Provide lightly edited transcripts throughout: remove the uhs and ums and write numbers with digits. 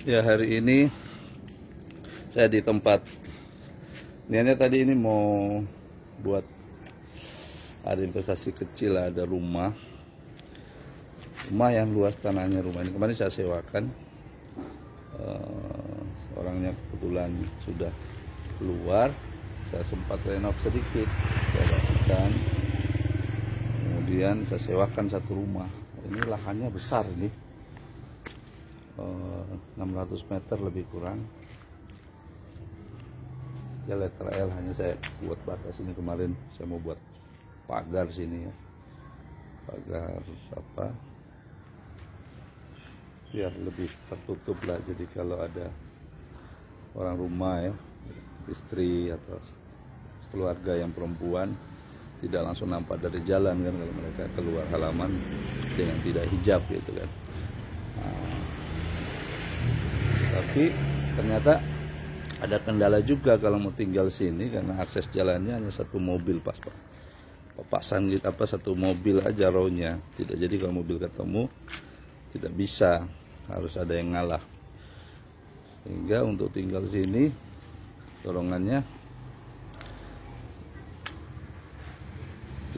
Ya, hari ini saya di tempat niatnya tadi ini mau buat ada investasi kecil, ada rumah yang luas tanahnya. Rumah ini kemarin saya sewakan, orangnya kebetulan sudah keluar, saya sempat renov sedikit, saya rapikan, kemudian saya sewakan satu rumah. Ini lahannya besar, ini 600 meter lebih kurang. Ya, letter L, hanya saya buat batas ini. Kemarin saya mau buat pagar sini ya, pagar apa, biar lebih tertutup lah. Jadi kalau ada orang rumah ya, istri atau keluarga yang perempuan, tidak langsung nampak dari jalan kan, kalau mereka keluar halaman dengan tidak hijab gitu kan. Tapi ternyata ada kendala juga kalau mau tinggal sini, karena akses jalannya hanya satu mobil papasan gitu, satu mobil aja row-nya. Tidak jadi kalau mobil ketemu tidak bisa, harus ada yang ngalah. Sehingga untuk tinggal sini dorongannya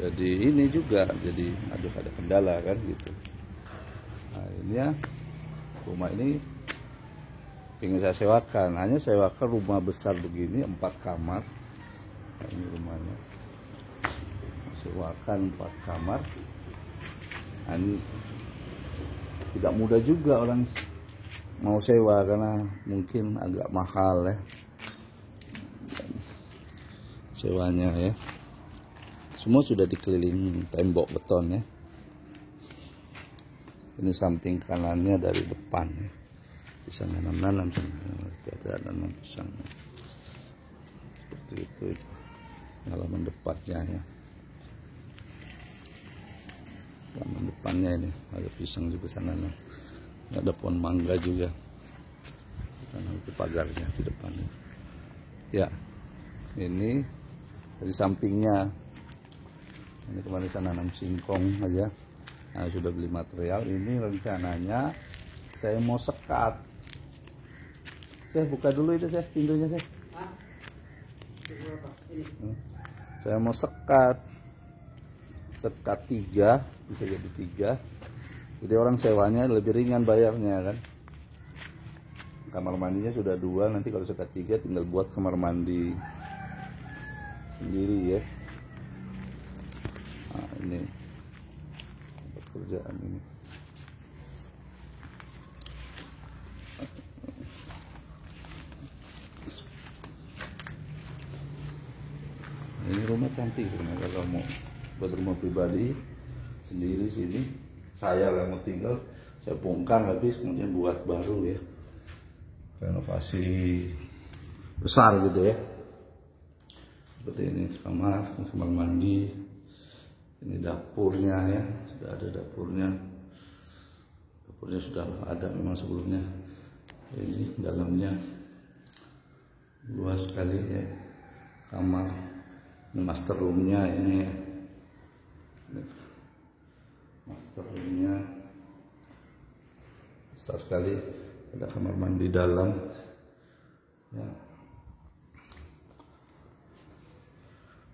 jadi ini juga, jadi ada kendala kan gitu. Nah, ini ya, rumah ini ingin saya sewakan, hanya sewakan rumah besar begini 4 kamar. Nah, ini rumahnya, sewakan 4 kamar. Nah, ini tidak mudah juga orang mau sewa, karena mungkin agak mahal ya sewanya ya. Semua sudah dikelilingi tembok beton ya. Ini samping kanannya dari depan ya, bisa nanam-nanam, ada nanam pisang seperti itu. Halaman depannya ya, halaman depannya ini ada pisang juga sana, ada pohon mangga juga karena itu pagarnya di depannya ya. Ini dari sampingnya, ini kemarin saya nanam singkong aja. Nah, sudah beli material. Ini rencananya saya mau sekat. Saya buka dulu itu, saya pintunya saya. Saya mau sekat 3, bisa jadi 3. Jadi orang sewanya lebih ringan bayarnya kan. Kamar mandinya sudah 2, nanti kalau sekat 3 tinggal buat kamar mandi sendiri ya. Nah, ini pekerjaan ini. Ini rumah cantik sebenarnya, kalau mau buat rumah pribadi sendiri sini. Saya yang mau tinggal, saya bongkar habis, kemudian buat baru ya, renovasi besar gitu ya. Seperti ini kamar mandi, ini dapurnya ya, sudah ada dapurnya sudah ada memang sebelumnya. Ini dalamnya luas sekali ya, kamar. Ini master roomnya ini ya. Master roomnya besar sekali, ada kamar mandi dalam ya.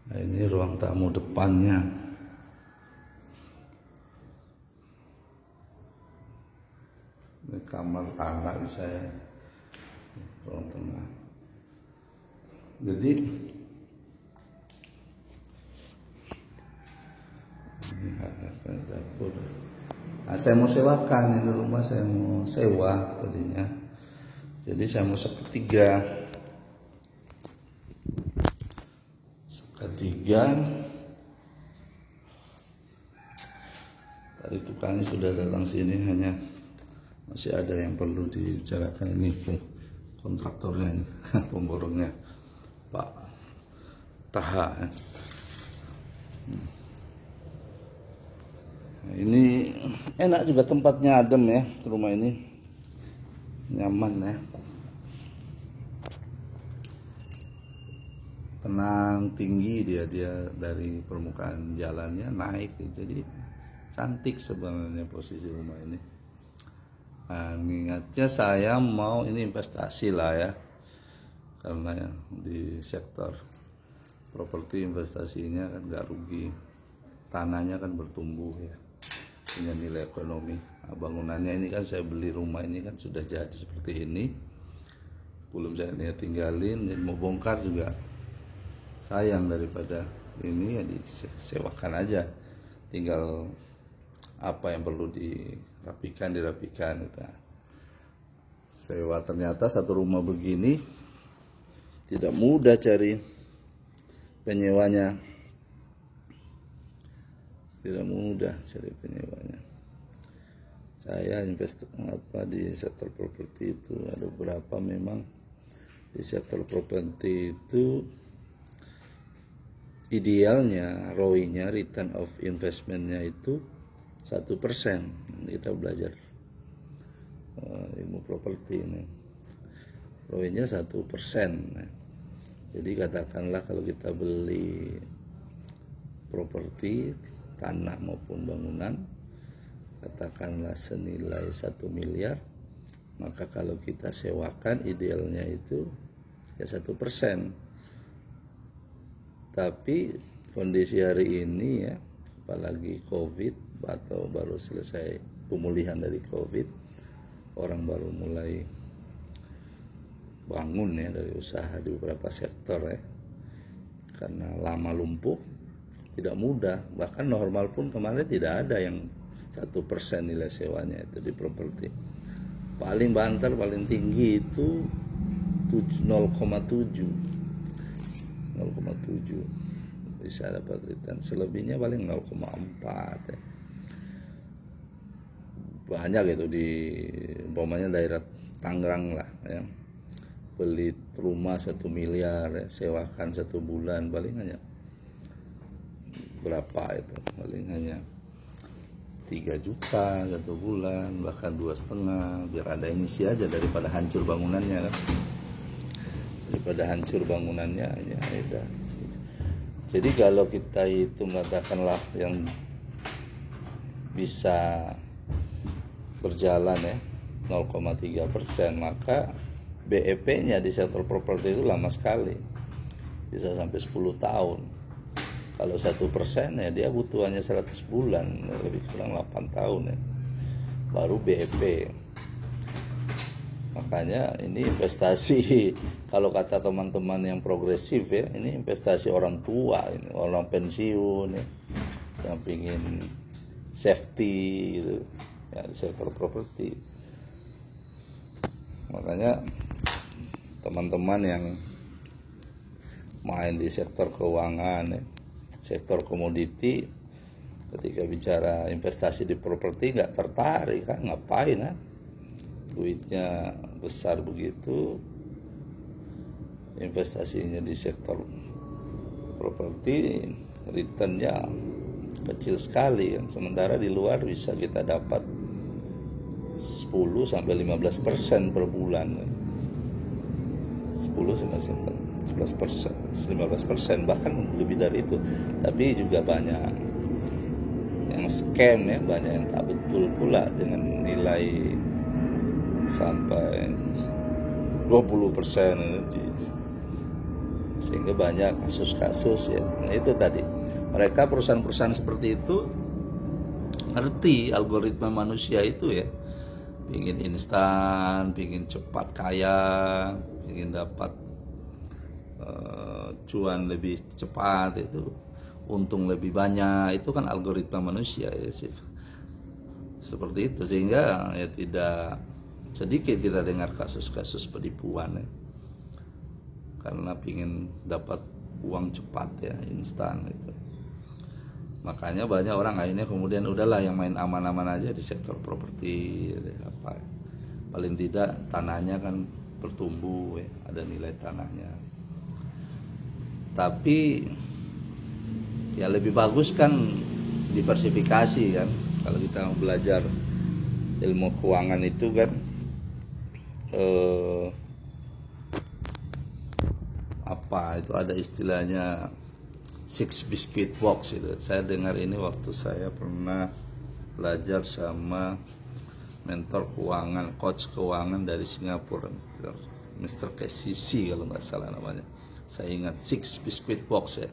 Nah, ini ruang tamu depannya. Ini kamar anak saya, ruang tengah. Jadi ini ada dapur. Nah, saya mau sewakan ini rumah, saya mau sewa tadinya. Jadi saya mau sepertiga. Tadi tukangnya sudah datang sini, hanya masih ada yang perlu dibicarakan. Ini kontraktornya ini, pemborongnya Pak Taha. Nah, ini enak juga tempatnya, adem ya, rumah ini nyaman ya, tenang, tinggi dia dari permukaan jalannya naik, jadi cantik sebenarnya posisi rumah ini. Nah, niatnya saya mau ini investasi lah ya, karena ya, di sektor properti investasinya kan nggak rugi, tanahnya kan bertumbuh ya, punya nilai ekonomi. Nah, bangunannya ini kan saya beli rumah ini kan sudah jadi seperti ini, belum saya niat tinggalin, jadi mau bongkar juga sayang, daripada ini ya disewakan aja, tinggal apa yang perlu dirapikan gitu. Sewa, ternyata satu rumah begini tidak mudah cari penyewanya, tidak mudah cari penyewanya. Saya di sektor properti itu ada berapa, memang di sektor properti itu idealnya ROI-nya, return of investment-nya itu 1%. Kita belajar ilmu properti ini, ROI-nya 1%. Jadi katakanlah kalau kita beli properti, tanah maupun bangunan, katakanlah senilai 1 miliar, maka kalau kita sewakan idealnya itu ya 1%. Tapi kondisi hari ini ya, apalagi COVID atau baru selesai pemulihan dari COVID, orang baru mulai bangun ya dari usaha di beberapa sektor ya, karena lama lumpuh, tidak mudah. Bahkan normal pun kemarin tidak ada yang 1% nilai sewanya itu di properti. Paling banter, paling tinggi itu 0,7 bisa dapat return, selebihnya paling 0,4 ya. Banyak itu di umpamanya daerah Tangerang lah ya, beli rumah 1 miliar ya, sewakan 1 bulan paling hanya berapa itu, paling hanya 3 juta 1 bulan, bahkan 2,5, biar ada emisi aja daripada hancur bangunannya kan. Ya udah. Jadi kalau kita itu mengatakanlah yang bisa berjalan ya 0,3%, maka BEP-nya di sektor properti itu lama sekali, bisa sampai 10 tahun. Kalau 1% ya dia butuh hanya 100 bulan, lebih kurang 8 tahun ya, baru BEP. Makanya ini investasi, kalau kata teman-teman yang progresif ya, ini investasi orang tua, ini orang pensiun ya, yang pingin safety gitu ya, di sektor properti. Makanya teman-teman yang main di sektor keuangan ya, sektor komoditi, ketika bicara investasi di properti nggak tertarik kan, ngapain kan, duitnya besar begitu, investasinya di sektor properti returnnya kecil sekali kan. Sementara di luar bisa kita dapat 10-15% per bulan, 10-15%, bahkan lebih dari itu. Tapi juga banyak yang scam ya, banyak yang tak betul pula dengan nilai sampai 20%, sehingga banyak kasus-kasus ya. Nah itu tadi, mereka perusahaan-perusahaan seperti itu ngerti algoritma manusia itu ya, pingin instan, pingin cepat kaya, pingin dapat cuan lebih cepat, itu untung lebih banyak, itu kan algoritma manusia ya sih, seperti itu. Sehingga ya tidak sedikit kita dengar kasus-kasus penipuan ya, karena pingin dapat uang cepat ya, instan gitu. Makanya banyak orang akhirnya kemudian udahlah yang main aman-aman aja di sektor properti apa, paling tidak tanahnya kan bertumbuh ya, ada nilai tanahnya. Tapi ya lebih bagus kan diversifikasi kan, kalau kita mau belajar ilmu keuangan itu kan apa itu ada istilahnya 6 biscuit box itu. Saya dengar ini waktu saya pernah belajar sama mentor keuangan, coach keuangan dari Singapura, Mr. KCC kalau nggak salah namanya. Saya ingat, Six Biscuit Box ya.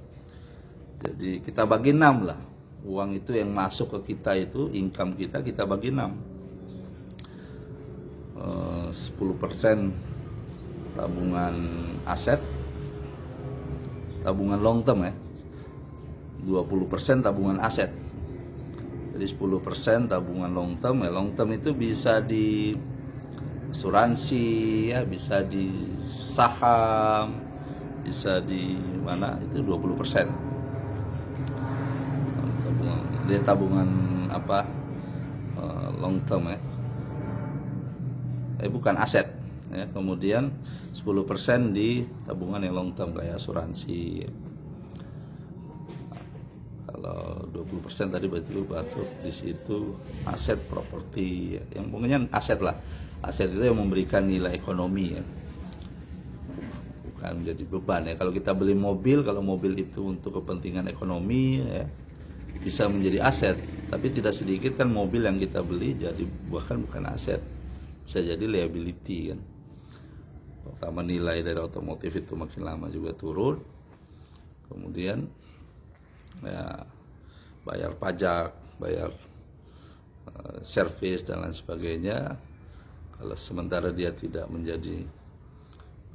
Jadi kita bagi 6 lah. Uang itu yang masuk ke kita itu, income kita bagi 6. 10% tabungan aset, tabungan long term ya. 20% tabungan aset. Jadi 10% tabungan long term ya. Long term itu bisa di asuransi ya, bisa di saham, bisa di mana, itu 20%. Dia tabungan apa, long term ya. Bukan aset ya. Kemudian 10% di tabungan yang long term kayak asuransi. Kalau 20% tadi berarti masuk di situ aset properti ya. Yang pokoknya aset lah. Aset itu yang memberikan nilai ekonomi ya. Bukan menjadi beban ya. Kalau kita beli mobil, kalau mobil itu untuk kepentingan ekonomi ya, bisa menjadi aset. Tapi tidak sedikit kan mobil yang kita beli jadi bukan aset. Bisa jadi liability kan. Pertama nilai dari otomotif itu makin lama juga turun. Kemudian ya bayar pajak, bayar servis dan lain sebagainya. Kalau sementara dia tidak menjadi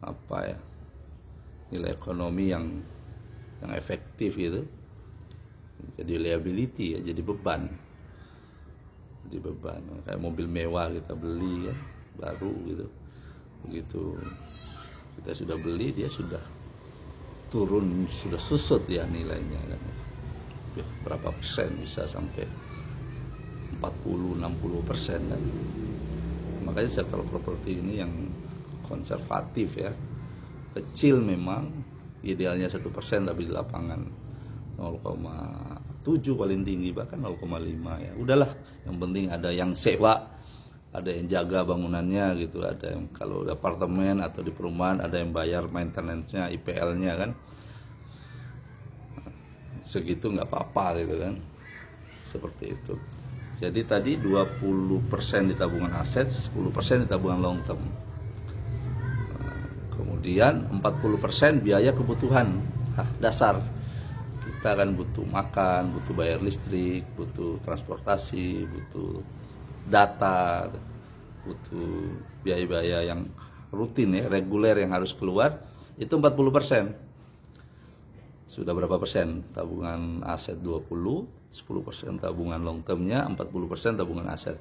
apa ya, nilai ekonomi yang efektif gitu, jadi liability ya, jadi beban. Kayak mobil mewah kita beli kan, baru gitu, begitu kita sudah beli dia sudah turun, sudah susut ya nilainya kan. Berapa persen, bisa sampai 40-60% kan. Makanya sektor properti ini yang konservatif ya, kecil memang, idealnya 1%, tapi di lapangan 0,7 paling tinggi, bahkan 0,5 ya. Udahlah, yang penting ada yang sewa, ada yang jaga bangunannya gitu, ada yang kalau di apartemen atau di perumahan ada yang bayar maintenance-nya, IPL-nya kan. Segitu nggak apa-apa gitu kan. Seperti itu. Jadi tadi 20% di tabungan aset, 10% di tabungan long term. Kemudian 40% biaya kebutuhan dasar. Kita kan butuh makan, butuh bayar listrik, butuh transportasi, butuh data, butuh biaya-biaya yang rutin ya, reguler yang harus keluar, itu 40%. Sudah berapa persen? Tabungan aset 20, 10% tabungan long termnya, 40% tabungan aset.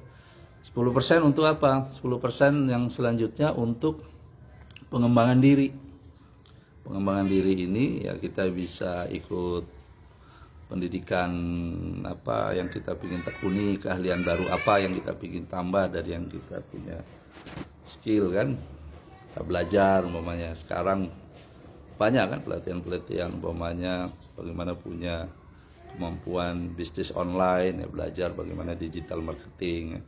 10% untuk apa? 10% yang selanjutnya untuk pengembangan diri. Pengembangan diri ini ya kita bisa ikut pendidikan apa yang kita ingin tekuni, keahlian baru apa yang kita ingin tambah dari yang kita punya skill kan. Kita belajar umpamanya sekarang banyak kan pelatihan-pelatihan umpamanya bagaimana punya kemampuan bisnis online ya, belajar bagaimana digital marketing.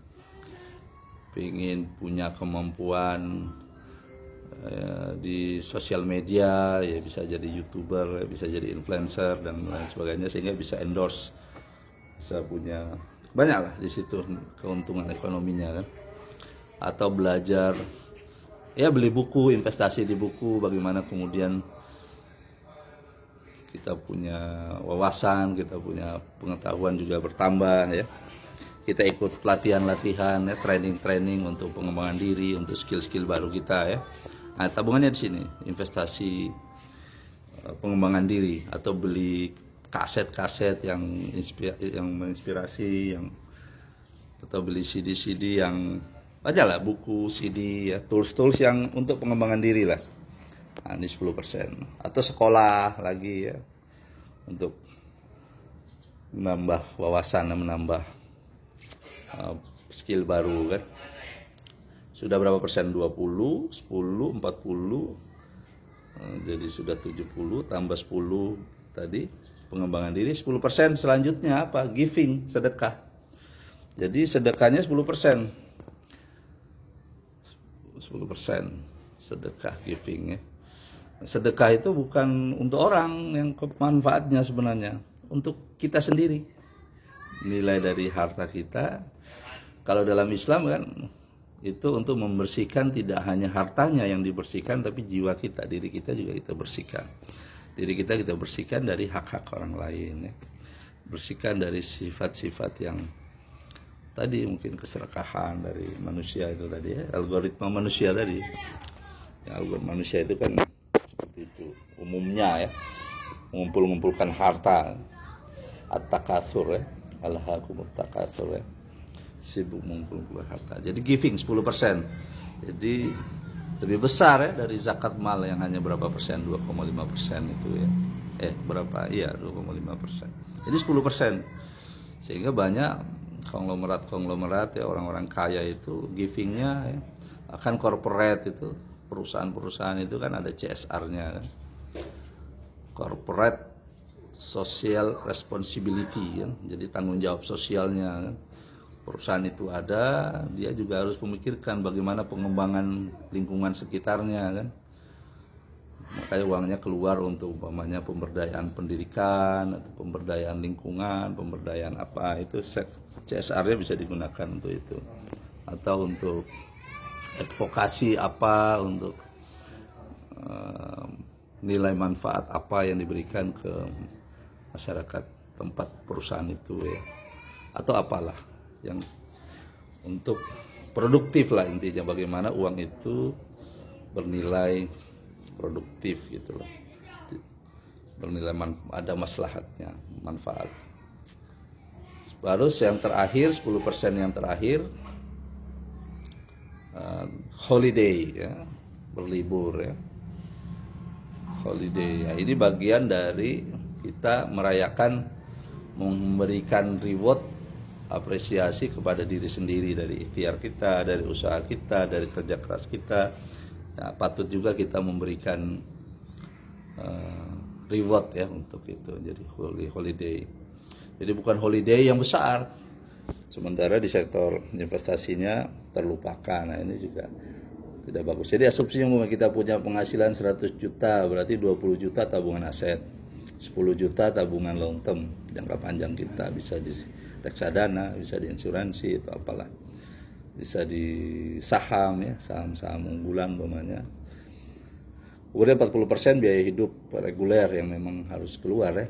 Pengen punya kemampuan di sosial media ya, bisa jadi YouTuber, bisa jadi influencer dan lain sebagainya, sehingga bisa endorse, bisa punya banyak lah di situ keuntungan ekonominya kan. Atau belajar ya, beli buku, investasi di buku, bagaimana kemudian kita punya wawasan, kita punya pengetahuan juga bertambah ya. Kita ikut pelatihan-latihan ya, training-training untuk pengembangan diri, untuk skill-skill baru kita ya. Nah, tabungannya di sini, investasi pengembangan diri, atau beli kaset-kaset yang menginspirasi, atau beli CD-CD yang aja lah, buku, CD ya, tools-tools yang untuk pengembangan diri lah. Nah, ini 10%. Atau sekolah lagi ya, untuk menambah wawasan dan menambah skill baru kan. Sudah berapa persen? 20, 10, 40, jadi sudah 70, tambah 10 tadi pengembangan diri. 10% selanjutnya apa? Giving, sedekah. Jadi sedekahnya 10%. 10% sedekah, giving ya. Sedekah itu bukan untuk orang yang manfaatnya sebenarnya, untuk kita sendiri. Nilai dari harta kita Kalau dalam Islam kan itu untuk membersihkan tidak hanya hartanya yang dibersihkan, tapi jiwa kita, diri kita juga kita bersihkan. Diri kita bersihkan dari hak-hak orang lain, ya. Bersihkan dari sifat-sifat yang tadi mungkin keserakahan dari manusia itu tadi, ya, algoritma manusia tadi. Ya, algoritma manusia itu kan seperti itu umumnya, ya, mengumpulkan harta, at-takatsur, ya, alhaakumut takatsur, ya, sibuk mengumpulkan harta. Jadi giving 10%. Jadi lebih besar, ya, dari zakat mal yang hanya berapa persen, 2,5% itu, ya. Berapa? Iya, 2,5%. Jadi 10%. Sehingga banyak konglomerat, ya, orang-orang kaya itu givingnya, ya, akan corporate itu, perusahaan-perusahaan itu kan ada CSR-nya, kan. Corporate Social Responsibility, kan. Jadi tanggung jawab sosialnya, kan. Perusahaan itu ada, dia juga harus memikirkan bagaimana pengembangan lingkungan sekitarnya, kan. Makanya uangnya keluar untuk umpamanya pemberdayaan pendidikan atau pemberdayaan lingkungan, pemberdayaan apa itu, CSR-nya bisa digunakan untuk itu, atau untuk advokasi apa, untuk nilai manfaat apa yang diberikan ke masyarakat tempat perusahaan itu, ya, atau apalah yang untuk produktif lah, intinya bagaimana uang itu bernilai produktif gitu loh, bernilai ada maslahatnya, manfaat. Baru yang terakhir 10% yang terakhir holiday, ya, berlibur, ya, holiday, ya, ini bagian dari kita merayakan, memberikan reward, apresiasi kepada diri sendiri dari ikhtiar kita, dari usaha kita, dari kerja keras kita. Nah, patut juga kita memberikan reward, ya, untuk itu. Jadi holiday. Jadi bukan holiday yang besar, sementara di sektor investasinya terlupakan. Nah, ini juga tidak bagus. Jadi asumsinya kita punya penghasilan 100 juta, berarti 20 juta tabungan aset, 10 juta tabungan long term, jangka panjang kita, bisa di reksadana, bisa di insuransi atau apalah, bisa di saham, ya, saham-saham unggulan umpamanya. Kemudian 40% biaya hidup reguler yang memang harus keluar, ya,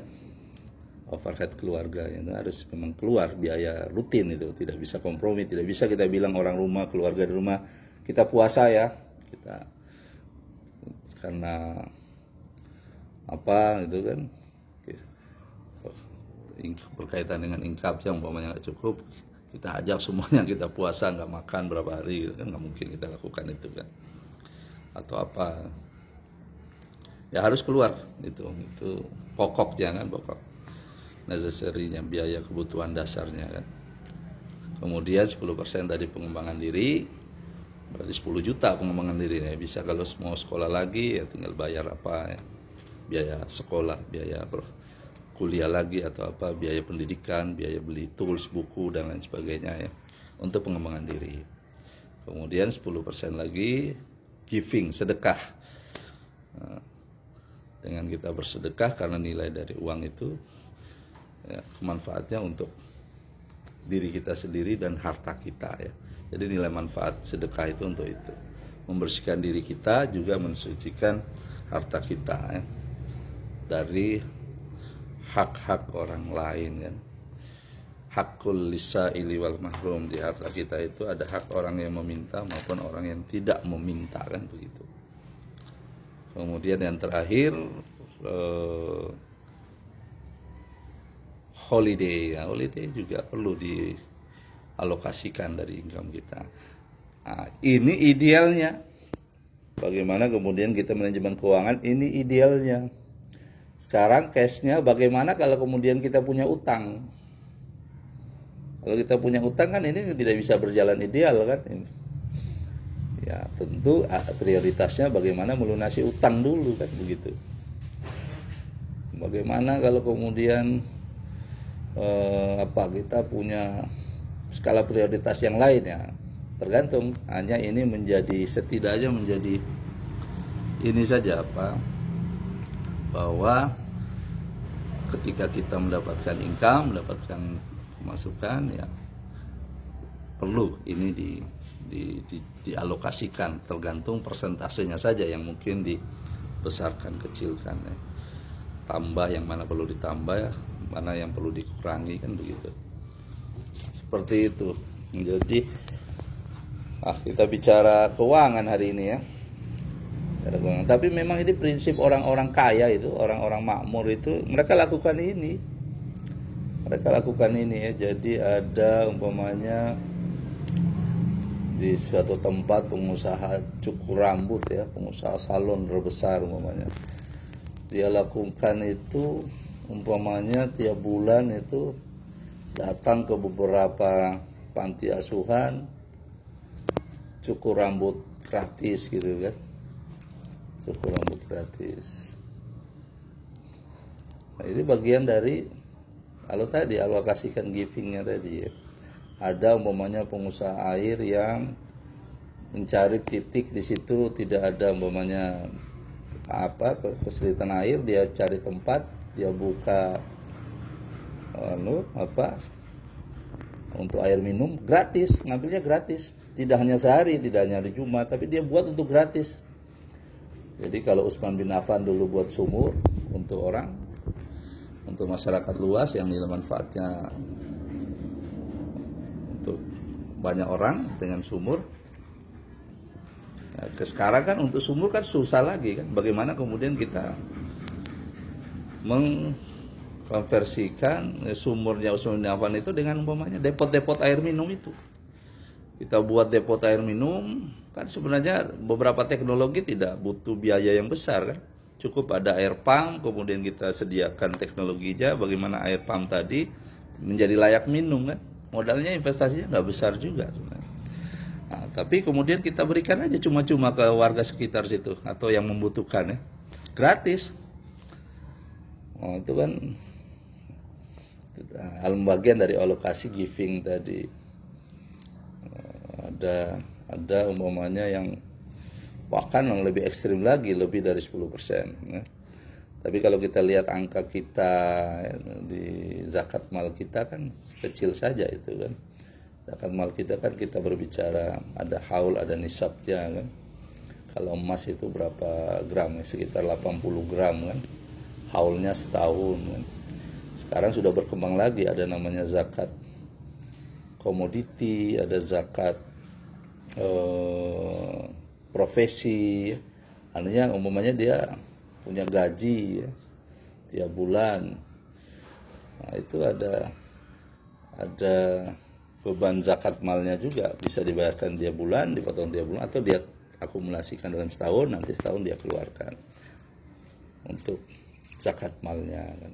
overhead keluarga yang harus memang keluar, biaya rutin itu tidak bisa kompromi, tidak bisa kita bilang orang rumah, keluarga di rumah kita puasa, ya, kita karena apa itu kan berkaitan dengan income yang umpamanya nggak cukup, kita ajak semuanya kita puasa nggak makan berapa hari, gitu kan, nggak mungkin kita lakukan itu, kan. Atau apa, ya, harus keluar itu pokoknya, kan, pokok necessary-nya, biaya kebutuhan dasarnya, kan. Kemudian 10% tadi pengembangan diri, berarti 10 juta pengembangan diri, ya. Bisa kalau mau sekolah lagi, ya, tinggal bayar apa, ya, biaya sekolah, biaya kuliah lagi atau apa, biaya pendidikan, biaya beli tools, buku, dan lain sebagainya, ya, untuk pengembangan diri. Kemudian 10% lagi giving, sedekah. Nah, dengan kita bersedekah karena nilai dari uang itu, ya, manfaatnya untuk diri kita sendiri dan harta kita, ya. Jadi nilai manfaat sedekah itu untuk itu, membersihkan diri kita, juga mensucikan harta kita, ya, dari hak-hak orang lain, kan. Hakul lisaili wal mahrum, di harta kita itu ada hak orang yang meminta maupun orang yang tidak meminta, kan, begitu. Kemudian yang terakhir holiday, ya, holiday juga perlu dialokasikan dari income kita. Nah, ini idealnya. Bagaimana kemudian kita manajemen keuangan, ini idealnya. Sekarang case-nya bagaimana kalau kemudian kita punya utang? Kalau kita punya utang, kan ini tidak bisa berjalan ideal, kan. Ya, tentu prioritasnya bagaimana melunasi utang dulu, kan, begitu. Bagaimana kalau kemudian kita punya skala prioritas yang lain, ya, tergantung. Hanya ini menjadi setidaknya menjadi ini saja, bahwa ketika kita mendapatkan income, mendapatkan pemasukan, ya, perlu ini dialokasikan, tergantung persentasenya saja yang mungkin dibesarkan, kecilkan ya. Tambah yang mana perlu ditambah, mana yang perlu dikurangi, kan begitu. Seperti itu. Jadi kita bicara keuangan hari ini ya. Tapi memang ini prinsip orang-orang kaya itu, orang-orang makmur itu, mereka lakukan ini. Ya. Jadi ada umpamanya di suatu tempat pengusaha cukur rambut ya, pengusaha salon terbesar umpamanya. Dia lakukan itu umpamanya tiap bulan itu datang ke beberapa panti asuhan, cukur rambut gratis gitu kan. Cukur rambut gratis. Nah, ini bagian dari kalau tadi alokasikan givingnya tadi ya. Ada umpamanya pengusaha air yang mencari titik di situ tidak ada umpamanya kesulitan air, dia cari tempat, dia buka untuk air minum gratis, ngambilnya gratis. Tidak hanya sehari, tidak hanya hari Jumat, tapi dia buat untuk gratis. Jadi kalau Utsman bin Affan dulu buat sumur untuk masyarakat luas yang nilai manfaatnya untuk banyak orang dengan sumur. Nah, sekarang kan untuk sumur kan susah lagi kan. Bagaimana kemudian kita mengkonversikan sumurnya Utsman bin Affan itu dengan umpamanya depot-depot air minum itu. Kita buat depot air minum, kan sebenarnya beberapa teknologi tidak butuh biaya yang besar kan. Cukup ada air pump, kemudian kita sediakan teknologinya bagaimana air pump tadi menjadi layak minum kan. Modalnya investasinya nggak besar juga sebenarnya. Nah, tapi kemudian kita berikan aja cuma-cuma ke warga sekitar situ atau yang membutuhkan ya. Gratis. Oh, itu kan bagian dari alokasi giving tadi. Ada umpamanya yang bahkan yang lebih ekstrim lagi, lebih dari 10% ya. Tapi kalau kita lihat angka kita di zakat mal kita kan kecil saja itu kan. Zakat mal kita kan kita berbicara ada haul, ada nisabnya kan. Kalau emas itu berapa gram ya? Sekitar 80 gram kan. Haulnya setahun kan. Sekarang sudah berkembang lagi, ada namanya zakat komoditi, ada zakat profesi. Artinya umumnya dia punya gaji ya, tiap bulan. Nah, itu ada beban zakat malnya juga, bisa dibayarkan dia bulan, dipotong dia bulan, atau dia akumulasikan dalam setahun, nanti setahun dia keluarkan untuk zakat malnya kan.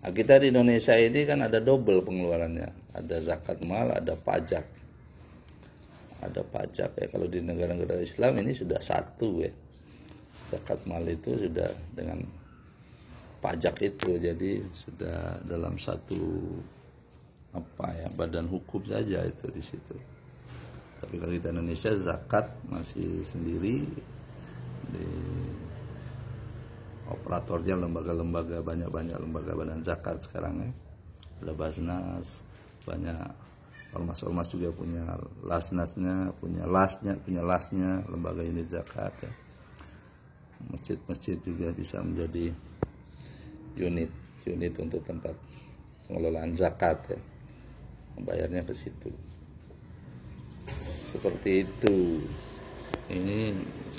Nah, kita di Indonesia ini kan ada double pengeluarannya, ada zakat mal, ada pajak. Ada pajak ya, kalau di negara-negara Islam ini sudah satu ya. Zakat mal itu sudah dengan pajak itu, jadi sudah dalam satu badan hukum saja itu di situ. Tapi kalau di Indonesia zakat masih sendiri, di operatornya lembaga-lembaga, banyak lembaga badan zakat sekarang ya. Ada Basnas, banyak ormas-ormas juga punya lasnasnya, punya lasnya, lembaga unit zakat ya. Masjid-masjid juga bisa menjadi unit untuk tempat pengelolaan zakat ya. Membayarnya ke situ. Seperti itu. Ini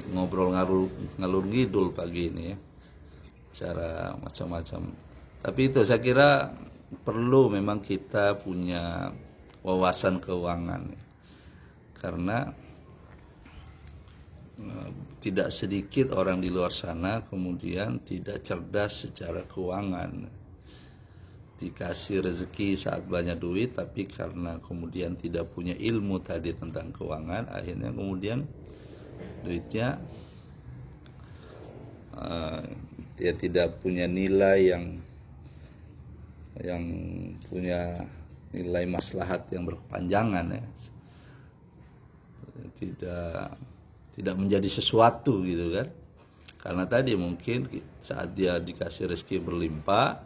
ngobrol ngalur ngidul pagi ini ya. Cara macam-macam. Tapi itu saya kira perlu memang kita punya wawasan keuangan, karena tidak sedikit orang di luar sana kemudian tidak cerdas secara keuangan, dikasih rezeki saat banyak duit, tapi karena kemudian tidak punya ilmu tadi tentang keuangan, akhirnya kemudian duitnya dia tidak punya nilai yang punya nilai maslahat yang berkepanjangan ya. Tidak menjadi sesuatu gitu kan. Karena tadi mungkin saat dia dikasih rezeki berlimpah,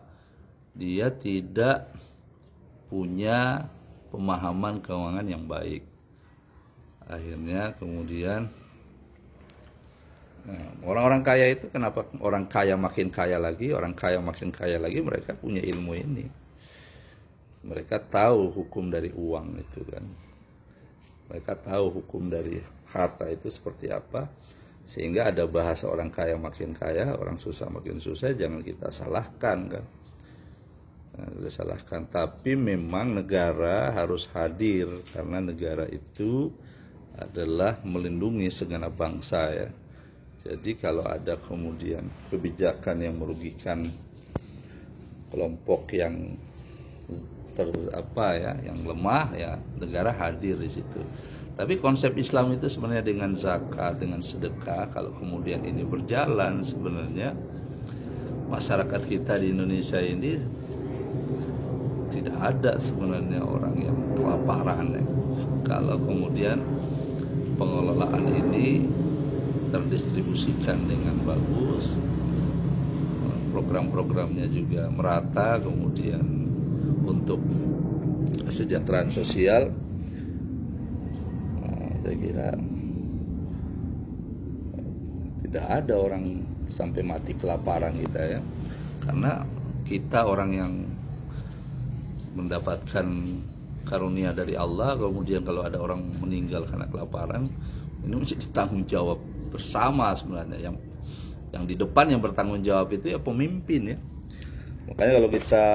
dia tidak punya pemahaman keuangan yang baik. Akhirnya kemudian orang-orang kaya itu, kenapa orang kaya makin kaya lagi, orang kaya makin kaya lagi? Mereka punya ilmu ini. Mereka tahu hukum dari uang itu kan. Mereka tahu hukum dari harta itu seperti apa. Sehingga ada bahasa orang kaya makin kaya, orang susah makin susah. Jangan kita salahkan kan. Disalahkan, tapi memang negara harus hadir karena negara itu adalah melindungi segenap bangsa ya. Jadi kalau ada kemudian kebijakan yang merugikan kelompok yang yang lemah ya, negara hadir di situ. Tapi konsep Islam itu sebenarnya dengan zakat, dengan sedekah, kalau kemudian ini berjalan, sebenarnya masyarakat kita di Indonesia ini tidak ada sebenarnya orang yang kelaparan ya. Kalau kemudian pengelolaan ini terdistribusikan dengan bagus, program-programnya juga merata, kemudian untuk kesejahteraan sosial, saya kira tidak ada orang sampai mati kelaparan kita ya, karena kita orang yang mendapatkan karunia dari Allah. Kemudian kalau ada orang meninggal karena kelaparan, ini menjadi tanggung jawab bersama sebenarnya. Yang di depan yang bertanggung jawab itu ya pemimpin ya. Makanya kalau kita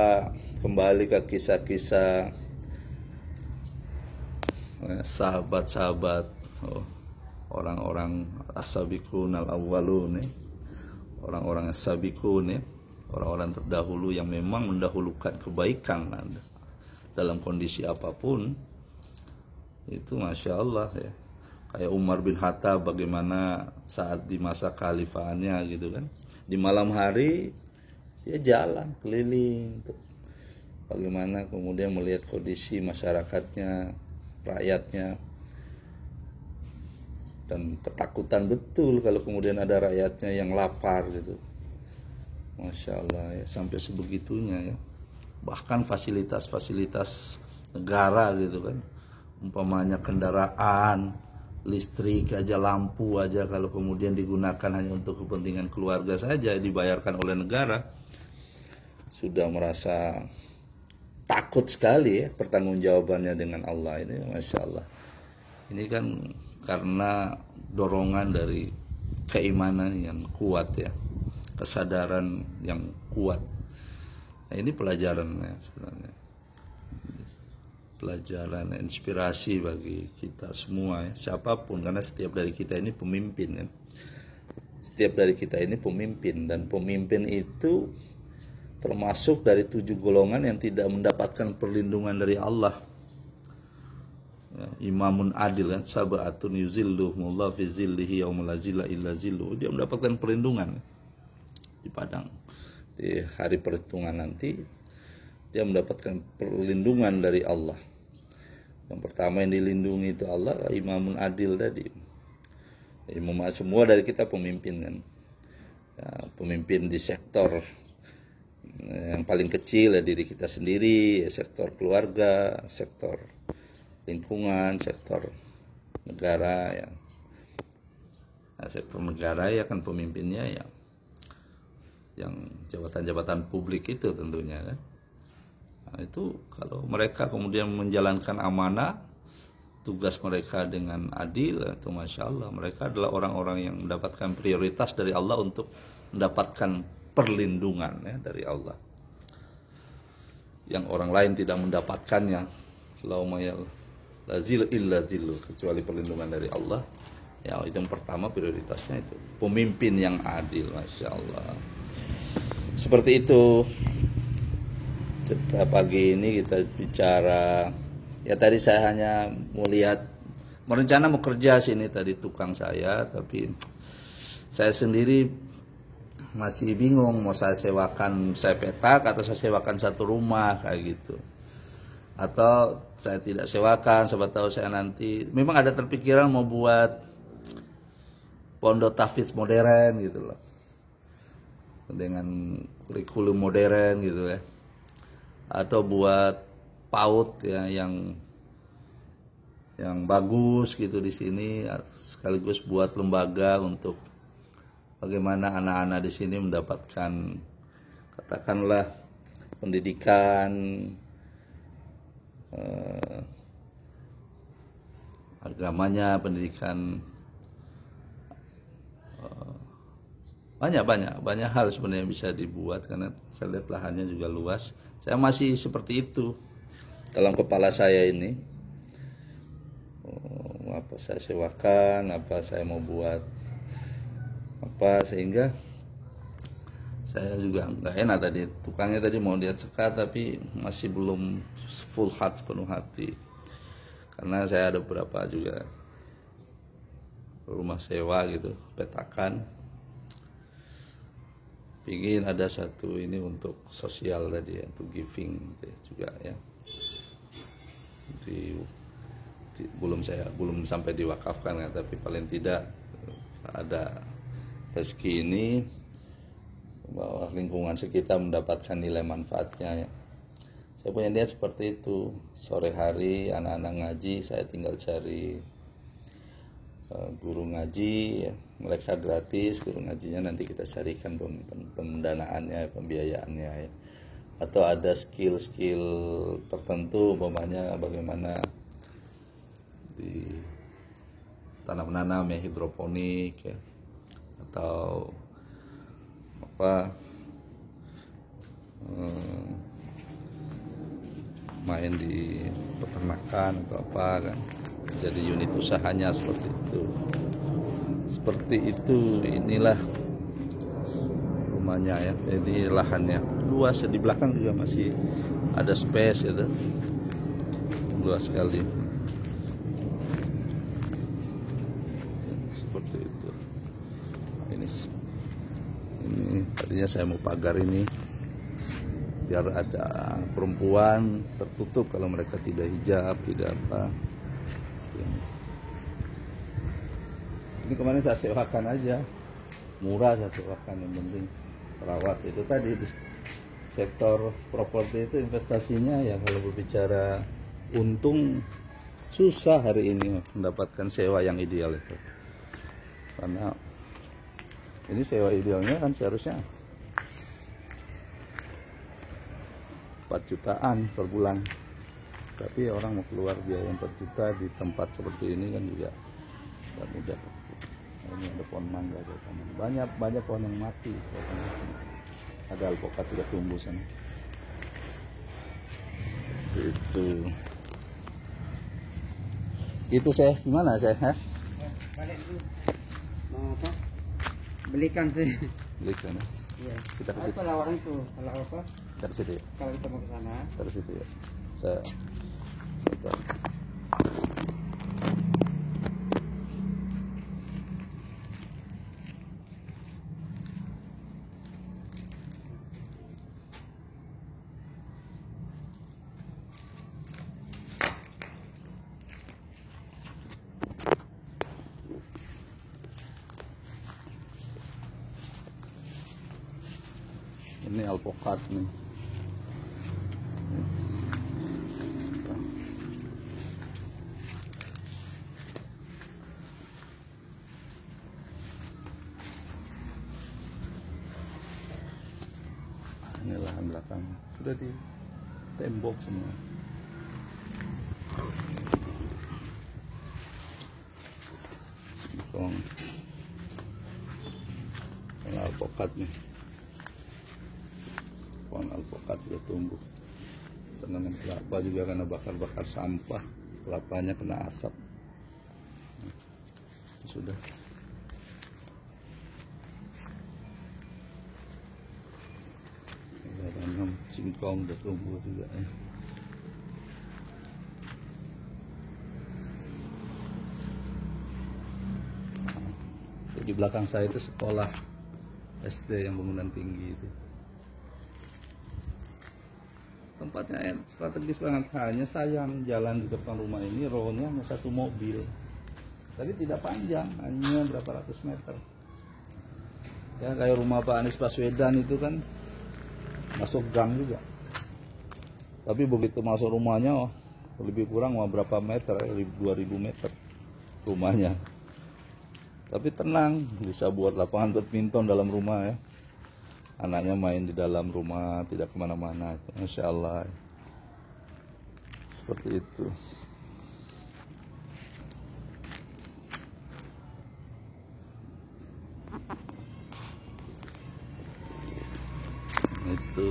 kembali ke kisah-kisah sahabat-sahabat, orang-orang as-sabiqun al-awwalun ya, orang-orang as-sabiqun ya, orang-orang terdahulu yang memang mendahulukan kebaikan dalam kondisi apapun, itu Masya Allah ya. Kayak Umar bin Khattab, bagaimana saat di masa kekhalifahannya gitu kan, di malam hari dia jalan keliling tuh, bagaimana kemudian melihat kondisi masyarakatnya, rakyatnya, dan ketakutan betul kalau kemudian ada rakyatnya yang lapar gitu. Masya Allah ya, sampai sebegitunya ya. Bahkan fasilitas-fasilitas negara gitu kan, umpamanya kendaraan listrik aja, lampu aja, kalau kemudian digunakan hanya untuk kepentingan keluarga saja, dibayarkan oleh negara, sudah merasa takut sekali ya pertanggungjawabannya dengan Allah ini. Masya Allah, ini kan karena dorongan dari keimanan yang kuat ya, kesadaran yang kuat. Nah, ini pelajarannya sebenarnya, pelajaran inspirasi bagi kita semua ya, siapapun, karena setiap dari kita ini pemimpin ya. Setiap dari kita ini pemimpin, dan pemimpin itu termasuk dari 7 golongan yang tidak mendapatkan perlindungan dari Allah ya, imamun adil kan, sab'atun yuzilluhumullahu fi zillihi yauma la zilla illa zilluh. Dia mendapatkan perlindungan di padang, di hari perhitungan nanti dia mendapatkan perlindungan dari Allah. Yang pertama yang dilindungi itu Allah, imamun adil tadi. Semua dari kita pemimpin kan ya, pemimpin di sektor yang paling kecil ya diri kita sendiri, sektor keluarga, sektor lingkungan, sektor negara ya. Nah, sektor negara ya kan pemimpinnya ya yang jabatan-jabatan publik itu tentunya kan. Nah, itu kalau mereka kemudian menjalankan amanah tugas mereka dengan adil, itu Masya Allah, mereka adalah orang-orang yang mendapatkan prioritas dari Allah untuk mendapatkan perlindungan ya, dari Allah, yang orang lain tidak mendapatkannya. Lazil illa dillu, kecuali perlindungan dari Allah ya. Itu yang pertama, prioritasnya itu pemimpin yang adil. Masya Allah, seperti itu. Pagi ini kita bicara ya, tadi saya hanya mau lihat, merencana mau kerja sini tadi tukang saya, tapi saya sendiri masih bingung mau saya sewakan, saya petak atau saya sewakan satu rumah kayak gitu, atau saya tidak sewakan. Siapa tahu saya nanti memang ada terpikiran mau buat pondok tahfidz modern gitu loh, dengan kurikulum modern gitu ya, atau buat PAUD ya yang bagus gitu di sini, sekaligus buat lembaga untuk bagaimana anak-anak di sini mendapatkan katakanlah pendidikan agamanya, pendidikan banyak hal sebenarnya bisa dibuat karena saya lihat lahannya juga luas. Saya masih seperti itu dalam kepala saya ini. Apa saya sewakan, apa saya mau buat apa, sehingga saya juga nggak enak tadi, tukangnya tadi mau lihat sekat tapi masih belum full heart, sepenuh hati, karena saya ada beberapa juga rumah sewa gitu, petakan, pingin ada satu ini untuk sosial tadi ya, untuk giving juga ya. Belum sampai diwakafkan ya, tapi paling tidak ada rezeki ini bahwa lingkungan sekitar mendapatkan nilai manfaatnya ya. Saya punya niat seperti itu. Sore hari anak-anak ngaji, saya tinggal cari guru ngaji ya. Mereka gratis, guru ngajinya nanti kita carikan pendanaannya, pembiayaannya ya. Atau ada skill-skill tertentu, umpamanya bagaimana di tanam-nanam ya, hidroponik ya, atau apa main di peternakan atau apa kan, jadi unit usahanya seperti itu. Inilah rumahnya ya, jadi lahannya luas, di belakang juga masih ada space itu, luas sekali. Seperti itu. Ini tadinya saya mau pagar ini biar ada perempuan, tertutup kalau mereka tidak hijab, tidak apa. Ini kemarin saya sewakan aja, murah saya sewakan, yang penting perawat. Itu tadi di sektor properti itu investasinya ya, kalau berbicara untung susah hari ini mendapatkan sewa yang ideal itu, karena ini sewa idealnya kan seharusnya 4 jutaan per bulan, tapi orang mau keluar biaya 4 juta di tempat seperti ini kan juga tidak mudah. Ini ada pohon mangga, banyak pohon yang mati, ada alpukat juga tumbuh sana. Itu saya gimana saya? Balik dulu. Mau apa? Belikan sih. Belikan ya. Iya. Kita ke situ. Kalau orang tuh, kalau apa? Kita ke situ ya. Kalau kita mau ke sana. Kita ke situ ya. Saya ini alpukat nih. Ini lahan belakang sudah di tembok semua. Singkong, ini alpukat nih. Pohon alpukat sudah tumbuh. Tanaman kelapa juga karena bakar-bakar sampah, kelapanya kena asap. Sudah. Ada tanam singkong udah tumbuh juga ya. Di belakang saya itu sekolah SD yang bangunan tinggi itu. Tempatnya strategis banget, hanya sayang jalan di depan rumah ini rohnya hanya 1 mobil, tapi tidak panjang, hanya berapa ratus meter. Ya kayak rumah Pak Anies Baswedan itu kan masuk gang juga. Tapi begitu masuk rumahnya lebih kurang berapa meter, 2000 meter rumahnya. Tapi tenang, bisa buat lapangan badminton dalam rumah ya. Anaknya main di dalam rumah, tidak kemana-mana. Masya Allah. Seperti itu. Itu.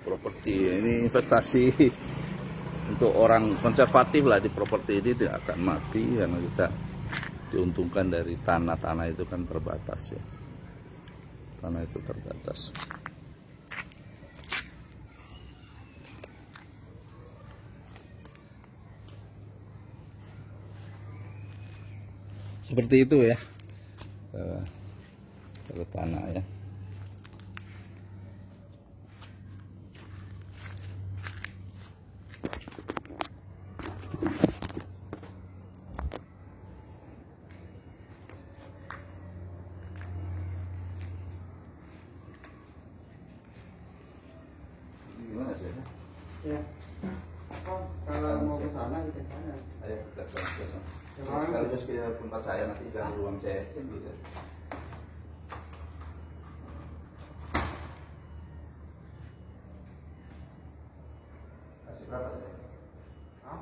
Properti ini investasi untuk orang konservatif lah, di properti ini tidak akan mati karena kita diuntungkan dari tanah itu kan terbatas ya. Tanah itu terbatas. Seperti itu ya. Kalau tanah ya. Gimana sih? Ya. Kalau mau ke sana kita sana. Ayo kita ke sana. Sekaligus ke tempat saya nanti ganti ruang saya gitu. Kasih berapa saya? Hah?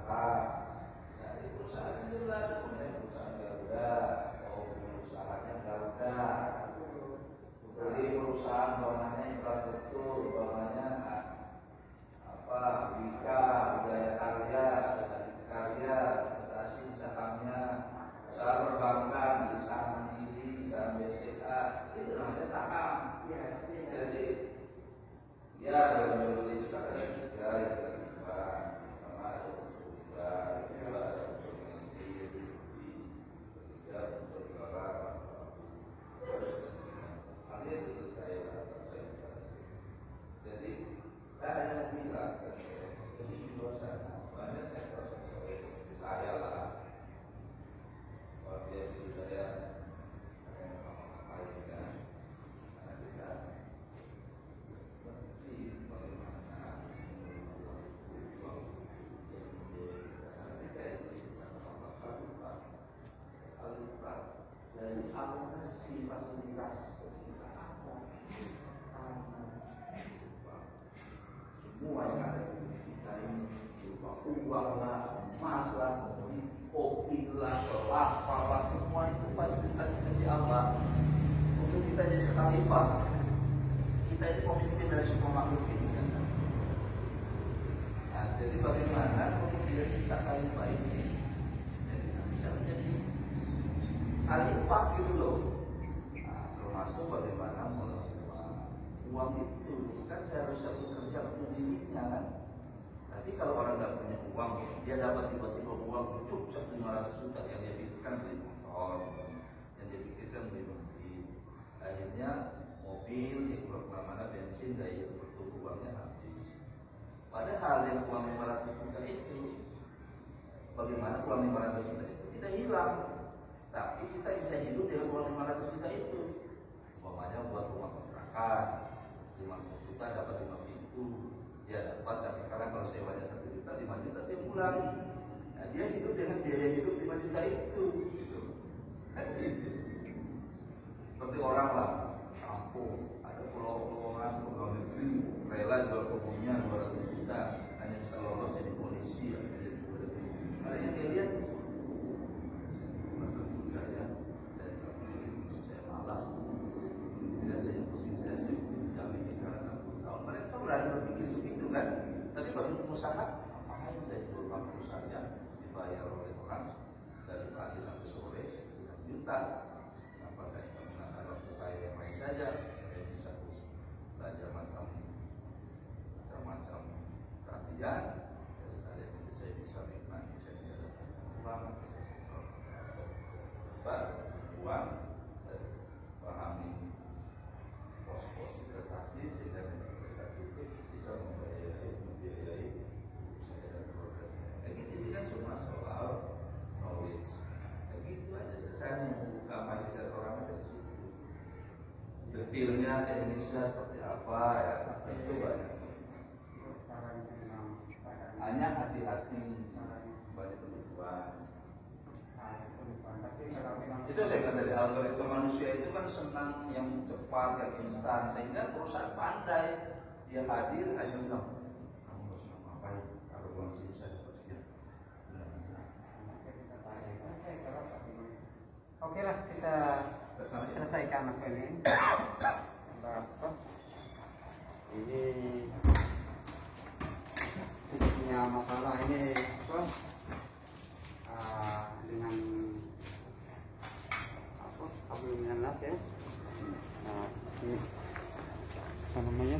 usaha. Dari perusahaan jelas, kemudian perusahaan Garuda, usahanya Garuda. Beli perusahaan umpamanya infrastruktur, umpamanya apa, Wika, Budaya Karya, Karya, investasi sahamnya, usaha perbankan, di saham Mandiri, saham BCA, itu namanya saham. Jadi ya beli itu kan ada tiga, yang kedua, pertama ada unsur riba, kedua ada unsur mengisi, ketiga unsur barang. Artinya itu selesai. Jadi saya hanya bilang ke ini bahwasanya banyak sektor seperti saya lah, kalau dia itu saya ngapain kan, karena kita berarti bagaimana dari alokasi fasilitas kita apa? Semua yang ada di kita ini berupa uang lah, emas lah, kopi lah, kelapa lah, semua itu fasilitas dari Allah untuk kita jadi khalifah. Kita ini pemimpin dari semua makhluk ini kan. Nah, jadi bagaimana kemudian kita khalifah ini jadi kita bisa menjadi khalifah gitu loh. Nah, termasuk bagaimana mengelola uang itu kan seharusnya bekerja untuk dirinya kan. Tapi kalau orang nggak punya uang, dia dapat tiba-tiba uang cukup 500 juta yang dia pikirkan beli motor, yang dia pikirkan beli mobil, akhirnya mobil yang kemana-mana bensin daya bertubuh uangnya habis. Padahal yang uang 500 juta itu, bagaimana uang 500 juta itu kita hilang, tapi kita bisa hidup dengan uang 500 juta itu. Umpamanya buat rumah kontrakan 500 juta dapat 5 pintu, dia dapat, tapi karena kalau sewanya 1 juta 5 juta tiap bulan. Nah, dia hidup dengan biaya hidup 5 juta itu gitu. Kan gitu. Seperti orang lah kampung, ada pulau-pulau orang, pulau negeri rela jual kebunnya 200 juta hanya bisa lolos jadi polisi atau jadi polisi. Karena yang dia lihat saya malas, tidak ada yang bikin saya jamin karena 60 tahun. Mereka berani berpikir begitu kan. Tapi bagi pengusaha, ngapain saya jual perusahaannya dibayar oleh orang dari pagi sampai sore 1 juta. Kenapa saya tidak menggunakan waktu saya yang lain saja? Saya bisa belajar macam-macam perhatian. Dari itu saya bisa nikmati, saya bisa dapat uang, uang, saya pahami pos-pos investasi sehingga investasi itu bisa membiayai saya dan progres. Kayak gitu ini kan cuma soal knowledge. Kayak gitu aja saya hanya membuka mindset orang dari situ. Detailnya Indonesia seperti apa ya, itu banyak. Hanya hati-hati banyak penipuan. Itu saya kata dari algoritma manusia itu kan senang yang cepat, yang instan, sehingga perusahaan pandai dia hadir hanya bilang kamu harus ngapain kalau uang sini saya dapat sekian. Oke lah, kita selesaikan apa ini. Sebab ini punya masalah ini dengan apa? Abdul Minas ya. Nah, ini apa namanya?